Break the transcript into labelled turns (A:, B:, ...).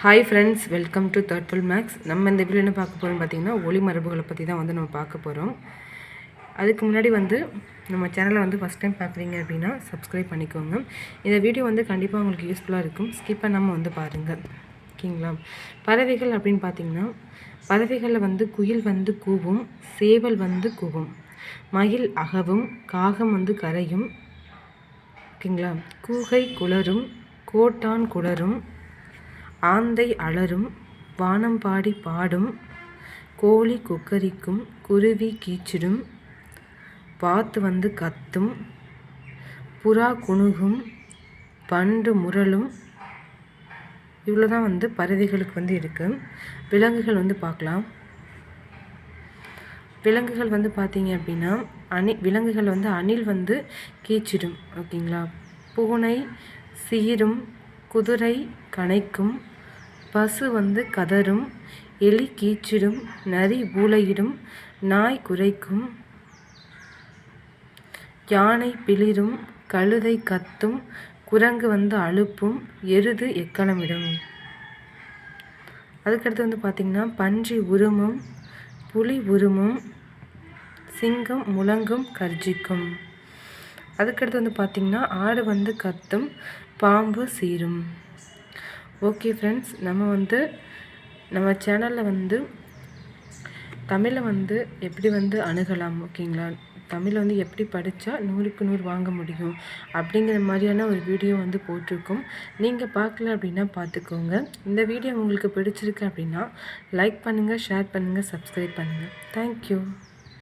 A: Hi friends, welcome to thoughtful max. நம்ம இந்த video என்ன பார்க்க போகிறோம்னு பார்த்தீங்கன்னா, ஒளி மரபுகளை பற்றி தான் வந்து நம்ம பார்க்க போகிறோம். அதுக்கு முன்னாடி வந்து நம்ம சேனலை வந்து ஃபஸ்ட் டைம் பார்க்குறீங்க அப்படின்னா சப்ஸ்கிரைப் பண்ணிக்கோங்க. இந்த வீடியோ வந்து கண்டிப்பாக உங்களுக்கு யூஸ்ஃபுல்லாக இருக்கும். ஸ்கிப் பண்ணாமல் வந்து பாருங்கள், ஓகேங்களா? பறவைகள் அப்படின்னு பார்த்தீங்கன்னா, பறவைகளில் வந்து குயில் வந்து கூவும், சேவல் வந்து கூவும், மயில் அகவும், காகம் வந்து கரையும், ஓகேங்களா? கூகை குளரும், கோட்டான் குளரும், ஆந்தை அலரும், வானம்பாடி பாடும், கோழி கொக்கரிக்கும், குருவி கீச்சிடும், வாத்து வந்து கத்தும், புறா குணுகும், பண்டு முரலும். இவ்வளோ தான் வந்து பறவைகளுக்கு வந்து இருக்குது. விலங்குகள் வந்து பார்க்கலாம். விலங்குகள் வந்து பார்த்தீங்க அப்படின்னா விலங்குகள் வந்து அணில் வந்து கீச்சிடும், ஓகேங்களா? பூனை சீரும், குதிரை கனைக்கும், பசு வந்து கதரும், எலி கீச்சிடும், நரி ஊளையிடும், நாய் குரைக்கும், யானை பிளிரும், கழுதை கத்தும், குரங்கு வந்து அலுப்பும், எருது எக்களமிடும். அதுக்கடுத்து வந்து பார்த்திங்கன்னா பன்றி உருமும், புலி உருமும், சிங்கம் முழங்கும் கர்ஜிக்கும். அதுக்கடுத்து வந்து பார்த்திங்கன்னா ஆடு வந்து கத்தும், பாம்பு சீரும். ஓகே ஃப்ரெண்ட்ஸ், நம்ம சேனலில் வந்து தமிழை வந்து எப்படி வந்து அணுகலாம், ஓகேங்களா? தமிழை வந்து எப்படி படித்தா 100க்கு 100 வாங்க முடியும் அப்படிங்கிற மாதிரியான ஒரு வீடியோ வந்து போட்டிருக்கோம். நீங்கள் பார்க்கல அப்படின்னா பார்த்துக்கோங்க. இந்த வீடியோ உங்களுக்கு பிடிச்சிருக்கு அப்படின்னா லைக் பண்ணுங்கள், ஷேர் பண்ணுங்கள், சப்ஸ்கிரைப் பண்ணுங்கள். தேங்க்யூ.